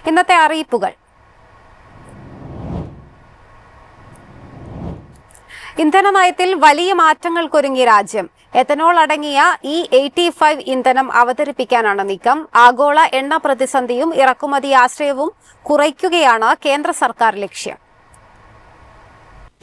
ഇന്നത്തെ അറിയിപ്പുകൾ. ഇന്ധന നയത്തിൽ വലിയ മാറ്റങ്ങൾക്കൊരുങ്ങി രാജ്യം. എഥനോൾ അടങ്ങിയ E85 ഇന്ധനം അവതരിപ്പിക്കാനാണ് നീക്കം. ആഗോള എണ്ണ പ്രതിസന്ധിയും ഇറക്കുമതി ആശ്രയവും കുറയ്ക്കുകയാണ് കേന്ദ്ര സർക്കാർ ലക്ഷ്യം.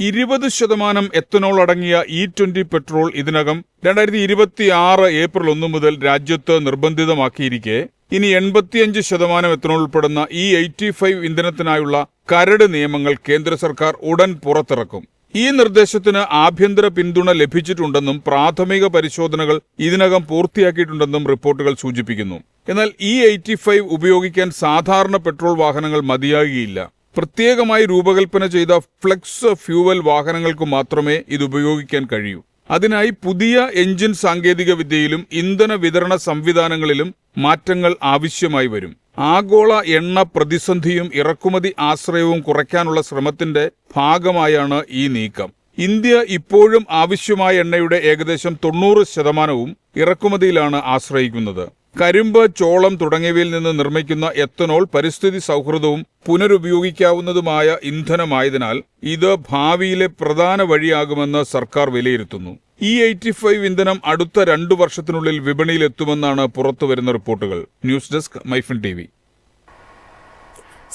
20% എത്തനോൾ അടങ്ങിയ E20 പെട്രോൾ ഇതിനകം 2026 ഏപ്രിൽ 1 മുതൽ രാജ്യത്ത് നിർബന്ധിതമാക്കിയിരിക്കെ ഇനി 85% എത്തനോൾ ഉൾപ്പെടുന്ന E85 ഇന്ധനത്തിനായുള്ള കരട് നിയമങ്ങൾ കേന്ദ്ര സർക്കാർ ഉടൻ പുറത്തിറക്കും. ഈ നിർദ്ദേശത്തിന് ആഭ്യന്തര പിന്തുണ ലഭിച്ചിട്ടുണ്ടെന്നും പ്രാഥമിക പരിശോധനകൾ ഇതിനകം പൂർത്തിയാക്കിയിട്ടുണ്ടെന്നും റിപ്പോർട്ടുകൾ സൂചിപ്പിക്കുന്നു. എന്നാൽ E85 ഉപയോഗിക്കാൻ സാധാരണ പെട്രോൾ വാഹനങ്ങൾ മതിയാകുകയില്ല. പ്രത്യേകമായി രൂപകൽപ്പന ചെയ്ത ഫ്ലെക്സ് ഫ്യൂവൽ വാഹനങ്ങൾക്ക് മാത്രമേ ഇത് ഉപയോഗിക്കാൻ കഴിയൂ. അതിനായി പുതിയ എഞ്ചിൻ സാങ്കേതിക വിദ്യയിലും ഇന്ധന വിതരണ സംവിധാനങ്ങളിലും മാറ്റങ്ങൾ ആവശ്യമായി വരും. ആഗോള എണ്ണ പ്രതിസന്ധിയും ഇറക്കുമതി ആശ്രയവും കുറയ്ക്കാനുള്ള ശ്രമത്തിന്റെ ഭാഗമായാണ് ഈ നീക്കം. ഇന്ത്യ ഇപ്പോഴും ആവശ്യമായ എണ്ണയുടെ ഏകദേശം 90% ഇറക്കുമതിയിലാണ് ആശ്രയിക്കുന്നത്. കരിമ്പ്, ചോളം തുടങ്ങിയവയിൽ നിന്ന് നിർമ്മിക്കുന്ന എത്തനോൾ പരിസ്ഥിതി സൗഹൃദവും പുനരുപയോഗിക്കാവുന്നതുമായ ഇന്ധനമായതിനാൽ ഇത് ഭാവിയിലെ പ്രധാന വഴിയാകുമെന്ന് സർക്കാർ വിലയിരുത്തുന്നു. E85 ഇന്ധനം അടുത്ത 2 വർഷത്തിനുള്ളിൽ വിപണിയിലെത്തുമെന്നാണ് പുറത്തുവരുന്ന റിപ്പോർട്ടുകൾ. News desk Myfin TV.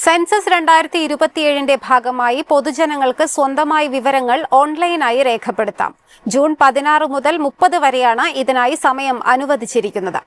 Census 2027 ഭാഗമായി പൊതുജനങ്ങൾക്ക് സ്വന്തമായി വിവരങ്ങൾ ഓൺലൈനായി രേഖപ്പെടുത്താം. ജൂൺ 16 മുതൽ 30 വരെയാണ് ഇതിനായി സമയം അനുവദിച്ചിരിക്കുന്നത്.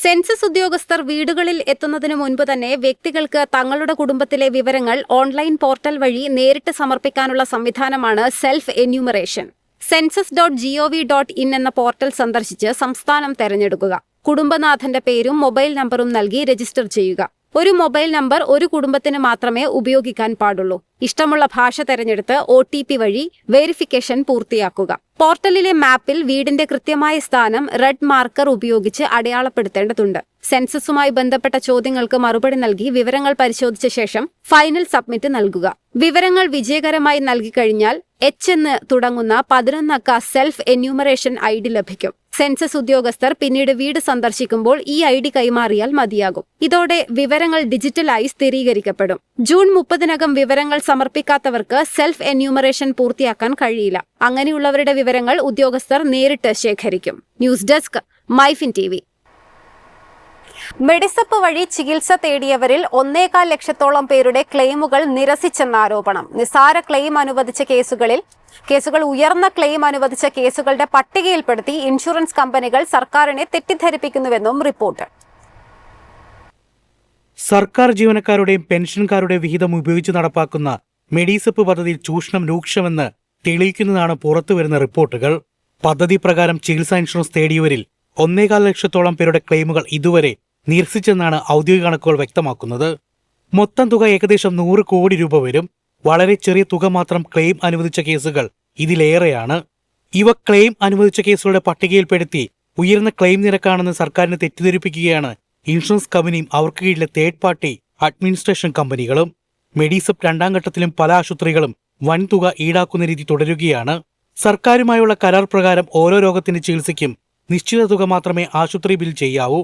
സെൻസസ് ഉദ്യോഗസ്ഥർ വീടുകളിൽ എത്തുന്നതിനു മുൻപ് തന്നെ വ്യക്തികൾക്ക് തങ്ങളുടെ കുടുംബത്തിലെ വിവരങ്ങൾ ഓൺലൈൻ പോർട്ടൽ വഴി നേരിട്ട് സമർപ്പിക്കാനുള്ള സംവിധാനമാണ് സെൽഫ് എന്യൂമറേഷൻ. census.gov.in എന്ന പോർട്ടൽ സന്ദർശിച്ച് സംസ്ഥാനം തെരഞ്ഞെടുക്കുക. കുടുംബനാഥന്റെ പേരും മൊബൈൽ നമ്പറും നൽകി രജിസ്റ്റർ ചെയ്യുക. ഒരു മൊബൈൽ നമ്പർ ഒരു കുടുംബത്തിന് മാത്രമേ ഉപയോഗിക്കാൻ പാടുള്ളൂ. ഇഷ്ടമുള്ള ഭാഷ തെരഞ്ഞെടുത്ത് OTP വഴി വെരിഫിക്കേഷൻ പൂർത്തിയാക്കുക. പോർട്ടലിലെ മാപ്പിൽ വീടിന്റെ കൃത്യമായ സ്ഥാനം റെഡ് മാർക്കർ ഉപയോഗിച്ച് അടയാളപ്പെടുത്തേണ്ടതുണ്ട്. സെൻസസുമായി ബന്ധപ്പെട്ട ചോദ്യങ്ങൾക്ക് മറുപടി നൽകി വിവരങ്ങൾ പരിശോധിച്ച ശേഷം ഫൈനൽ സബ്മിറ്റ് നൽകുക. വിവരങ്ങൾ വിജയകരമായി നൽകിക്കഴിഞ്ഞാൽ H എന്ന് തുടങ്ങുന്ന 11 അക്ക സെൽഫ് എന്യൂമറേഷൻ ID ലഭിക്കും. സെൻസസ് ഉദ്യോഗസ്ഥർ പിന്നീട് വീട് സന്ദർശിക്കുമ്പോൾ ഈ ID കൈമാറിയാൽ മതിയാകും. ഇതോടെ വിവരങ്ങൾ ഡിജിറ്റലായി സ്ഥിരീകരിക്കപ്പെടും. ജൂൺ 30-നകം വിവരങ്ങൾ സമർപ്പിക്കാത്തവർക്ക് സെൽഫ് എന്യൂമറേഷൻ പൂർത്തിയാക്കാൻ കഴിയില്ല. അങ്ങനെയുള്ളവരുടെ വിവരങ്ങൾ ഉദ്യോഗസ്ഥർ നേരിട്ട് ശേഖരിക്കും. News desk Myfin TV. Medisep വഴി ചികിത്സ തേടിയവരിൽ 1.25 ലക്ഷത്തോളം പേരുടെ ക്ലെയിമുകൾ നിരസിച്ചെന്ന ആരോപണം. നിസാര ക്ലെയിം അനുവദിച്ച കേസുകൾ ഉയർന്ന ക്ലെയിം അനുവദിച്ച കേസുകളുടെ പട്ടികയിൽപ്പെടുത്തി ഇൻഷുറൻസ് കമ്പനികൾ സർക്കാരിനെ തെറ്റിദ്ധരിപ്പിക്കുന്നുവെന്നും റിപ്പോർട്ട്. സർക്കാർ ജീവനക്കാരുടെയും പെൻഷൻകാരുടെയും വിഹിതം ഉപയോഗിച്ച് നടപ്പാക്കുന്ന മെഡിസപ്പ് പദ്ധതിയിൽ ചൂഷണം രൂക്ഷമെന്ന് തെളിയിക്കുന്നതാണ് പുറത്തുവരുന്ന റിപ്പോർട്ടുകൾ. പദ്ധതി പ്രകാരം ചികിത്സാ ഇൻഷുറൻസ് തേടിയവരിൽ 1.25 ലക്ഷത്തോളം പേരുടെ ക്ലെയിമുകൾ ഇതുവരെ നിരസിച്ചെന്നാണ് ഔദ്യോഗിക കണക്കുകൾ വ്യക്തമാക്കുന്നത്. മൊത്തം തുക ഏകദേശം 100 കോടി രൂപ വരും. വളരെ ചെറിയ തുക മാത്രം ക്ലെയിം അനുവദിച്ച കേസുകൾ ഇതിലേറെയാണ്. ഇവ ക്ലെയിം അനുവദിച്ച കേസുകളുടെ പട്ടികയിൽപ്പെടുത്തി ഉയർന്ന ക്ലെയിം നിരക്കാണെന്ന് സർക്കാരിനെ തെറ്റിദ്ധരിപ്പിക്കുകയാണ് ഇൻഷുറൻസ് കമ്പനിയും അവർക്ക് കീഴിലെ തേർഡ് പാർട്ടി അഡ്മിനിസ്ട്രേഷൻ കമ്പനികളും. മെഡിസപ്പ് 2ാം ഘട്ടത്തിലും പല ആശുപത്രികളും വൻതുക ഈടാക്കുന്ന രീതി തുടരുകയാണ്. സർക്കാരുമായുള്ള കരാർ പ്രകാരം ഓരോ രോഗത്തിന്റെ ചികിത്സയ്ക്കും നിശ്ചിത തുക മാത്രമേ ആശുപത്രി ബിൽ ചെയ്യാവൂ.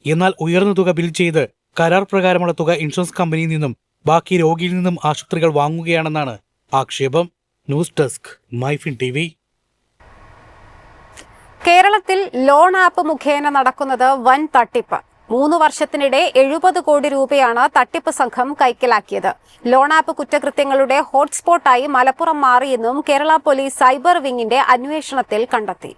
എന്നാൽ ഉയർന്ന തുക ബിൽ ചെയ്ത് കരാർ പ്രകാരമുള്ള തുക ഇൻഷുറൻസ് കമ്പനിയിൽ നിന്നും ബാക്കി രോഗിയിൽ നിന്നും ആശുപത്രികൾ വാങ്ങുകയാണെന്നാണ് ആക്ഷേപം. News desk Myfin TV. കേരളത്തിൽ ലോൺ ആപ്പ് മുഖേന നടക്കുന്നത് വൻ തട്ടിപ്പ്. 3 വർഷത്തിനിടെ 70 കോടി രൂപയാണ് തട്ടിപ്പ് സംഘം കൈക്കലാക്കിയത്. ലോൺ ആപ്പ് കുറ്റകൃത്യങ്ങളുടെ ഹോട്ട്സ്പോട്ടായി മലപ്പുറം മാറിയെന്നും കേരള പോലീസ് സൈബർ വിങ്ങിന്റെ അന്വേഷണത്തിൽ കണ്ടെത്തി.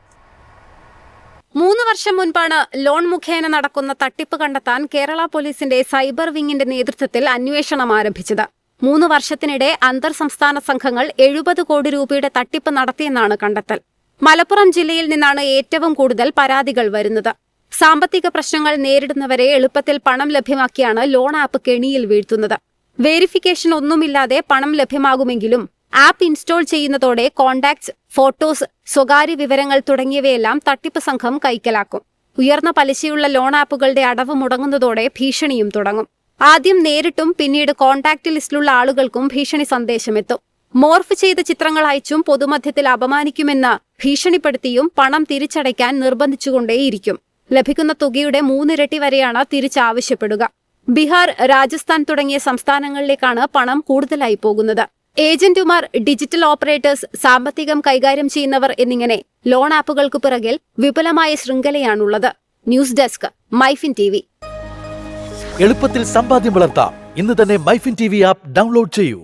3 വർഷം മുൻപാണ് ലോൺ മുഖേന നടക്കുന്ന തട്ടിപ്പ് കണ്ടെത്താൻ കേരള പോലീസിന്റെ സൈബർ വിങ്ങിന്റെ നേതൃത്വത്തിൽ അന്വേഷണം ആരംഭിച്ചത്. 3 വർഷത്തിനിടെ അന്തർ സംസ്ഥാന സംഘങ്ങൾ 70 കോടി രൂപയുടെ തട്ടിപ്പ് നടത്തിയെന്നാണ് കണ്ടെത്തൽ. മലപ്പുറം ജില്ലയിൽ നിന്നാണ് ഏറ്റവും കൂടുതൽ പരാതികൾ വരുന്നത്. സാമ്പത്തിക പ്രശ്നങ്ങൾ നേരിടുന്നവരെ എളുപ്പത്തിൽ പണം ലഭ്യമാക്കിയാണ് ലോൺ ആപ്പ് കെണിയിൽ വീഴ്ത്തുന്നത്. വെരിഫിക്കേഷൻ ഒന്നുമില്ലാതെ പണം ലഭ്യമാകുമെങ്കിലും ആപ്പ് ഇൻസ്റ്റോൾ ചെയ്യുന്നതോടെ കോണ്ടാക്ട്സ്, ഫോട്ടോസ്, സ്വകാര്യ വിവരങ്ങൾ തുടങ്ങിയവയെല്ലാം തട്ടിപ്പ് സംഘം കൈക്കലാക്കും. ഉയർന്ന പലിശയുള്ള ലോൺ ആപ്പുകളുടെ അടവ് മുടങ്ങുന്നതോടെ ഭീഷണിയും തുടങ്ങും. ആദ്യം നേരിട്ടും പിന്നീട് കോണ്ടാക്ട് ലിസ്റ്റിലുള്ള ആളുകൾക്കും ഭീഷണി സന്ദേശമെത്തും. മോർഫ് ചെയ്ത ചിത്രങ്ങൾ അയച്ചും പൊതുമധ്യത്തിൽ അപമാനിക്കുമെന്ന് ഭീഷണിപ്പെടുത്തിയും പണം തിരിച്ചടയ്ക്കാൻ നിർബന്ധിച്ചുകൊണ്ടേയിരിക്കും. ലഭിക്കുന്ന തുകയുടെ 3 ഇരട്ടി വരെയാണ് തിരിച്ചാവശ്യപ്പെടുക. ബീഹാർ, രാജസ്ഥാൻ തുടങ്ങിയ സംസ്ഥാനങ്ങളിലേക്കാണ് പണം കൂടുതലായി പോകുന്നത്. ഏജന്റുമാർ, ഡിജിറ്റൽ ഓപ്പറേറ്റേഴ്സ്, സാമ്പത്തികം കൈകാര്യം ചെയ്യുന്നവർ എന്നിങ്ങനെ ലോൺ ആപ്പുകൾക്ക് പിറകിൽ വിപുലമായ ശൃംഖലയാണുള്ളത്. News desk, Myfin TV. എളുപ്പത്തിൽ സമ്പാദ്യം വളർത്താം. ഇന്ന് തന്നെ മൈഫിൻ TV ആപ്പ് ഡൗൺലോഡ് ചെയ്യൂ.